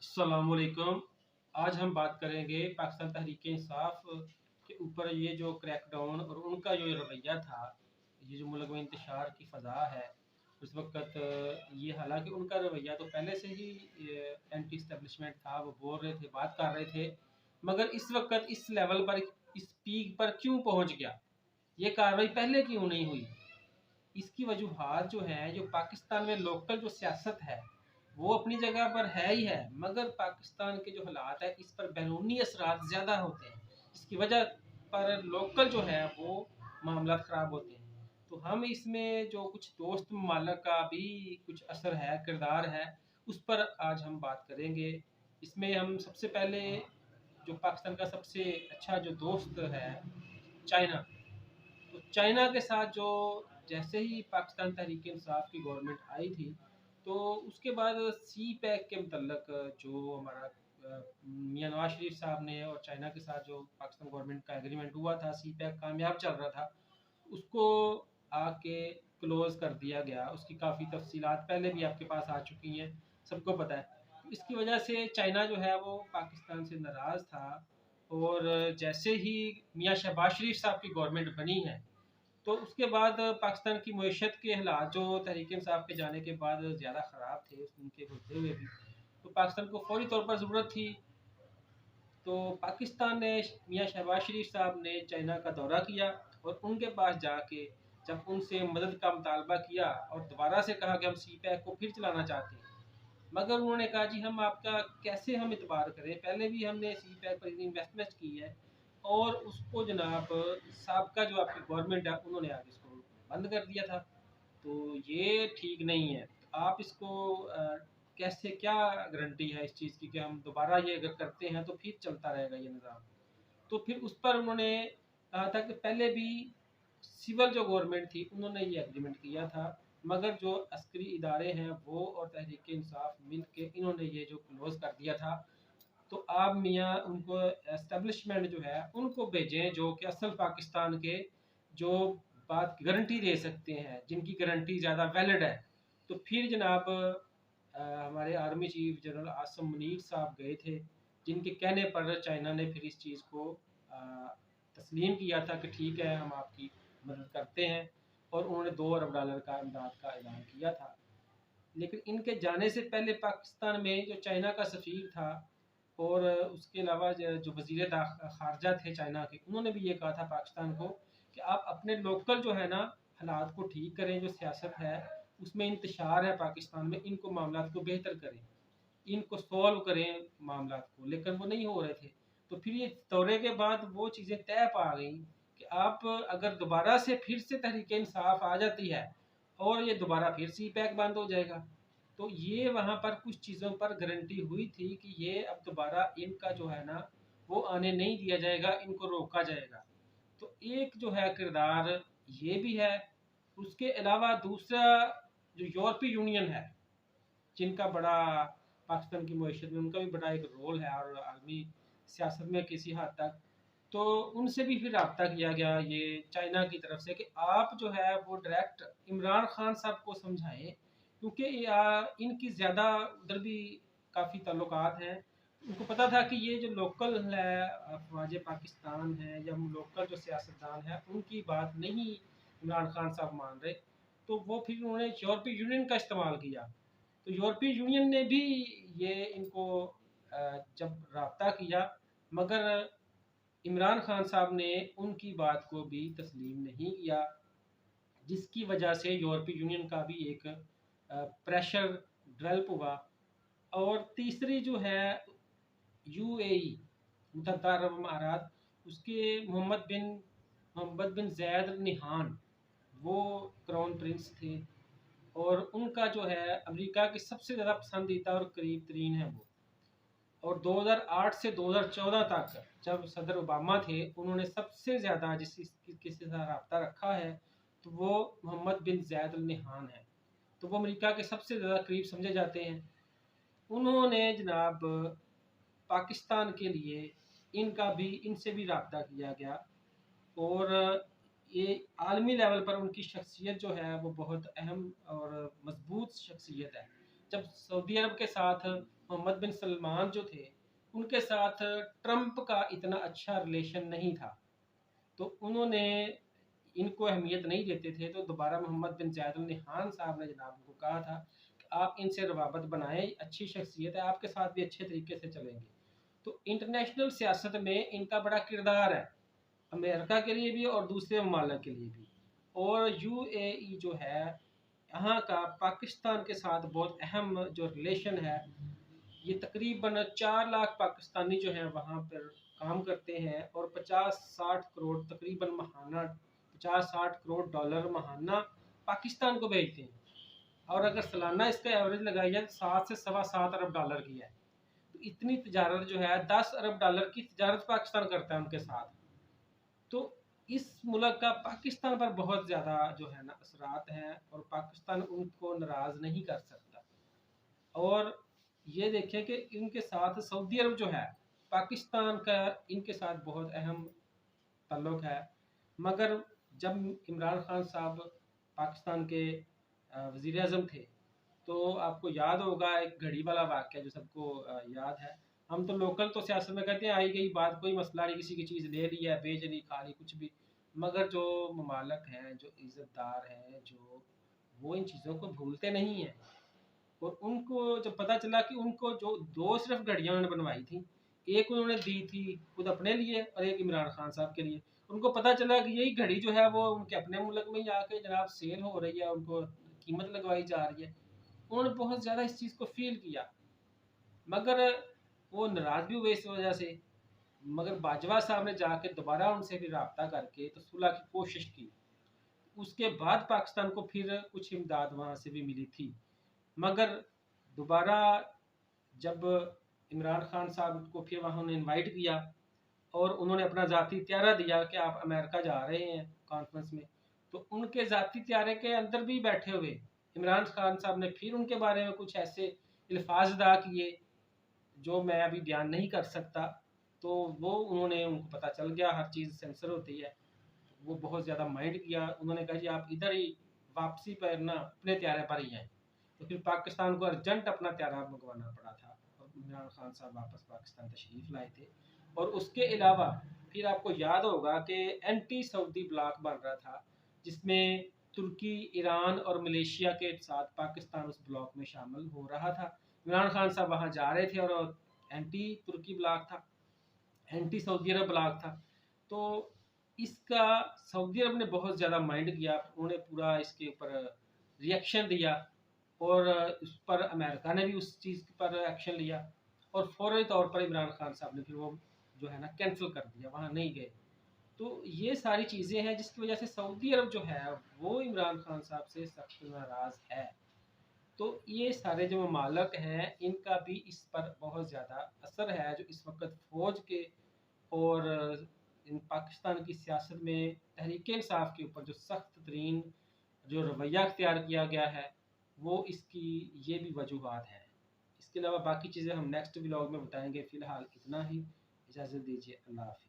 अस्सलामुअलैकुम। आज हम बात करेंगे पाकिस्तान तहरीक-ए-इंसाफ के ऊपर ये जो क्रैकडाउन और उनका जो रवैया था, ये जो मुल्क में इंतशार की फ़ज़ा है उस वक़्त। ये हालांकि उनका रवैया तो पहले से ही एंटी इस्टेब्लिशमेंट था, वो बोल रहे थे, बात कर रहे थे, मगर इस वक़्त इस लेवल पर, इस पीक पर क्यों पहुँच गया, ये कार्रवाई पहले क्यों नहीं हुई? इसकी वजूहात जो हैं, जो पाकिस्तान में लोकल जो सियासत है वो अपनी जगह पर है ही है, मगर पाकिस्तान के जो हालात है इस पर बैरूनी असरात ज़्यादा होते हैं, इसकी वजह पर लोकल जो है वो मामला ख़राब होते हैं। तो हम इसमें जो कुछ दोस्त ममालिक का भी कुछ असर है, किरदार है, उस पर आज हम बात करेंगे। इसमें हम सबसे पहले जो पाकिस्तान का सबसे अच्छा जो दोस्त है, चाइना। तो चाइना के साथ जो जैसे ही पाकिस्तान तहरीक इंसाफ की गवर्नमेंट आई थी, तो उसके बाद सी पैक के मतलब जो हमारा मियाँ नवाज शरीफ साहब ने और चाइना के साथ जो पाकिस्तान गवर्नमेंट का एग्रीमेंट हुआ था, सी पैक कामयाब चल रहा था, उसको आके क्लोज कर दिया गया। उसकी काफ़ी तफसीलात पहले भी आपके पास आ चुकी हैं, सबको पता है। तो इसकी वजह से चाइना जो है वो पाकिस्तान से नाराज़ था, और जैसे ही मियाँ शहबाज शरीफ साहब की गवर्नमेंट बनी है, तो उसके बाद पाकिस्तान की मईशत के हालात जो तहरीक इंसाफ के जाने के बाद ज़्यादा ख़राब थे, उनके होते हुए भी, तो पाकिस्तान को फौरी तौर पर ज़रूरत थी। तो पाकिस्तान ने, मियाँ शहबाज शरीफ साहब ने चाइना का दौरा किया और उनके पास जाके जब उनसे मदद का मुतालबा किया और दोबारा से कहा कि हम सी पैक को फिर चलाना चाहते हैं, मगर उन्होंने कहा जी हम आपका कैसे हम इतबार करें, पहले भी हमने सी पैक पर इतनी इन्वेस्टमेंट की है, और उसको जनाब साबका जो आपकी गवर्नमेंट है उन्होंने आगे इसको बंद कर दिया था। तो ये ठीक नहीं है। तो आप इसको कैसे, क्या गारंटी है इस चीज़ की कि हम दोबारा ये अगर करते हैं तो फिर चलता रहेगा ये निज़ाम? तो फिर उस पर उन्होंने कहा था कि पहले भी सिविल जो गवर्नमेंट थी उन्होंने ये एग्रीमेंट किया था, मगर जो अस्करी इदारे हैं वो और तहरीक इंसाफ मिल के इन्होंने ये जो क्लोज कर दिया था। तो आप मियाँ उनको एस्टेब्लिशमेंट जो है उनको भेजें, जो कि असल पाकिस्तान के जो बात गारंटी दे सकते हैं, जिनकी गारंटी ज़्यादा वैलिड है। तो फिर जनाब हमारे army chief general Asim Munir साहब गए थे, जिनके कहने पर चाइना ने फिर इस चीज़ को तस्लीम किया था कि ठीक है हम आपकी मदद करते हैं, और उन्होंने $2 अरब का इमदाद का ऐलान किया था। लेकिन इनके जाने से पहले पाकिस्तान में जो चाइना का सफ़ीर था, और उसके अलावा जो वज़ीर ख़ारजा थे चाइना के, उन्होंने भी ये कहा था पाकिस्तान को कि आप अपने लोकल जो है ना हालात को ठीक करें, जो सियासत है उसमें इंतशार है पाकिस्तान में, इनको मामलात को बेहतर करें, इनको सॉल्व करें मामलात को, लेकिन वो नहीं हो रहे थे। तो फिर ये दौरे के बाद वो चीज़ें तय पा गई कि आप अगर दोबारा से फिर से तहरीक इंसाफ आ जाती है, और ये दोबारा फिर सी पैक बंद हो जाएगा। तो ये वहाँ पर कुछ चीज़ों पर गारंटी हुई थी कि ये अब दोबारा इनका जो है ना वो आने नहीं दिया जाएगा, इनको रोका जाएगा। तो एक जो है किरदार ये भी है। उसके अलावा दूसरा जो यूरोपीय यूनियन है, जिनका बड़ा पाकिस्तान की मईशत में उनका भी बड़ा एक रोल है, और आलमी सियासत में किसी हद तक, तो उनसे भी फिर रब्ता किया गया ये चाइना की तरफ से कि आप जो है वो डायरेक्ट इमरान खान साहब को समझाएं, क्योंकि इनकी ज़्यादा उधर भी काफ़ी ताल्लुकात हैं। उनको पता था कि ये जो लोकल है अफवाज पाकिस्तान है या लोकल जो सियासतदान है उनकी बात नहीं इमरान खान साहब मान रहे, तो वो फिर उन्होंने यूरोपीय यूनियन का इस्तेमाल किया। तो यूरोपीय यूनियन ने भी ये इनको जब रब्ता किया, मगर इमरान खान साहब ने उनकी बात को भी तस्लीम नहीं किया, जिसकी वजह से यूरोपीय यूनियन का भी एक प्रेशर डेवलप हुआ। और तीसरी जो है यूएई, मुत्तहदा अरब अमारात, उसके मोहम्मद बिन ज़ायद अल नहान, वो क्राउन प्रिंस थे, और उनका जो है अमेरिका की सबसे ज़्यादा पसंदीदा और करीब तरीन है वो। और 2008 से 2014 तक जब सदर ओबामा थे, उन्होंने सबसे ज़्यादा किसी से रब्ता रखा है तो वो मोहम्मद बिन ज़ायद अल नहान है। तो वो अमेरिका के सबसे ज़्यादा करीब समझे जाते हैं। उन्होंने जनाब पाकिस्तान के लिए इनसे भी रब्ता किया गया, और ये आलमी लेवल पर उनकी शख्सियत जो है वो बहुत अहम और मजबूत शख्सियत है। जब सऊदी अरब के साथ मोहम्मद बिन सलमान जो थे उनके साथ ट्रंप का इतना अच्छा रिलेशन नहीं था, तो उन्होंने इनको अहमियत नहीं देते थे। तो दोबारा मोहम्मद बिन जायद अल नहयान साहब ने जनाब को कहा था कि आप इनसे रवाबत बनाएं, अच्छी शख्सियत है, आपके साथ भी अच्छे तरीके से चलेंगे। तो इंटरनेशनल सियासत में इनका बड़ा किरदार है, अमेरिका के लिए भी और दूसरे ममालिक के लिए भी। और यूएई जो है यहाँ का पाकिस्तान के साथ बहुत अहम जो रिलेशन है, ये तकरीबन 4 लाख पाकिस्तानी जो हैं वहाँ पर काम करते हैं और 50-60 करोड़ तकरीबन महाना 50-60 करोड़ डॉलर महाना पाकिस्तान को भेजते हैं। और अगर सालाना इसका एवरेज लगाई जाए तो 7 से सवा 7 अरब डॉलर की है। तो इतनी तजारत जो है 10 अरब डॉलर की तजारत पाकिस्तान करता है उनके साथ। तो इस मुल्क का पाकिस्तान पर बहुत ज़्यादा जो है ना असरात हैं और पाकिस्तान उनको नाराज़ नहीं कर सकता। और ये देखें कि इनके साथ सऊदी अरब जो है पाकिस्तान का इनके साथ बहुत अहम ताल्लुक है। मगर जब इमरान खान साहब पाकिस्तान के वज़ीर आज़म थे, तो आपको याद होगा एक घड़ी वाला वाक़या जो सबको याद है। हम तो लोकल तो सियासत में कहते हैं आई गई बात, कोई मसला नहीं, किसी की चीज़ ले ली है, बेच ली, खा ली, कुछ भी। मगर जो ममालिक हैं, जो इज़्ज़तदार हैं, जो वो इन चीज़ों को भूलते नहीं हैं। और उनको जब पता चला कि उनको जो 2 सिर्फ घड़ियाँ उन्होंने बनवाई थी, एक उन्होंने दी थी खुद अपने लिए और एक इमरान खान साहब के लिए। उनको पता चला कि यही घड़ी जो है वो उनके अपने मुल्क में ही आके जनाब सेल हो रही है, उनको कीमत लगवाई जा रही है। उन्होंने बहुत ज़्यादा इस चीज़ को फ़ील किया, मगर वो नाराज़ भी हुए इस वजह से। मगर बाजवा साहब ने जाके दोबारा उनसे फिर राब्ता करके तो सुलह की कोशिश की। उसके बाद पाकिस्तान को फिर कुछ इमदाद वहाँ से भी मिली थी। मगर दोबारा जब इमरान खान साहब को फिर वहाँ उन्हें इनवाइट किया और उन्होंने अपना ज़ाती त्यारा दिया कि आप अमेरिका जा रहे हैं कॉन्फ्रेंस में, तो उनके ज़ाती त्यारे के अंदर भी बैठे हुए इमरान खान साहब ने फिर उनके बारे में कुछ ऐसे अल्फाज अदा किए जो मैं अभी बयान नहीं कर सकता। तो वो उन्होंने उनको पता चल गया, हर चीज़ सेंसर होती है। वो बहुत ज़्यादा माइंड किया, उन्होंने कहा जी आप इधर ही वापसी पर ना अपने त्यारे पर ही हैं। तो फिर पाकिस्तान को अर्जेंट अपना त्यारा मंगवाना पड़ा था और इमरान खान साहब वापस पाकिस्तान तशरीफ़ लाए थे। और उसके अलावा फिर आपको याद होगा कि एंटी सऊदी ब्लॉक बन रहा था, जिसमें तुर्की, ईरान और मलेशिया के साथ पाकिस्तान उस ब्लॉक में शामिल हो रहा था। इमरान खान साहब वहाँ जा रहे थे और एंटी तुर्की ब्लॉक था, एंटी सऊदी अरब ब्लॉक था। तो इसका सऊदी अरब ने बहुत ज़्यादा माइंड किया, उन्होंने पूरा इसके ऊपर रिएक्शन दिया और उस पर अमेरिका ने भी उस चीज़ पर एक्शन लिया और फ़ौरी तौर पर इमरान खान साहब ने फिर वो जो है ना कैंसिल कर दिया, वहाँ नहीं गए। तो ये सारी चीज़ें हैं जिसकी वजह से सऊदी अरब जो है वो इमरान खान साहब से सख्त नाराज़ है। तो ये सारे जो ममालिक हैं इनका भी इस पर बहुत ज़्यादा असर है, जो इस वक्त फ़ौज के और इन पाकिस्तान की सियासत में तहरीक इंसाफ के ऊपर जो सख्त तरीन जो रवैया अख्तियार किया गया है, वो इसकी ये भी वजूहात हैं। इसके अलावा बाकी चीज़ें हम नेक्स्ट व्लॉग में बताएंगे। फ़िलहाल इतना ही, इजाज़त दीजिए, अल्लाह हाफ़िज़।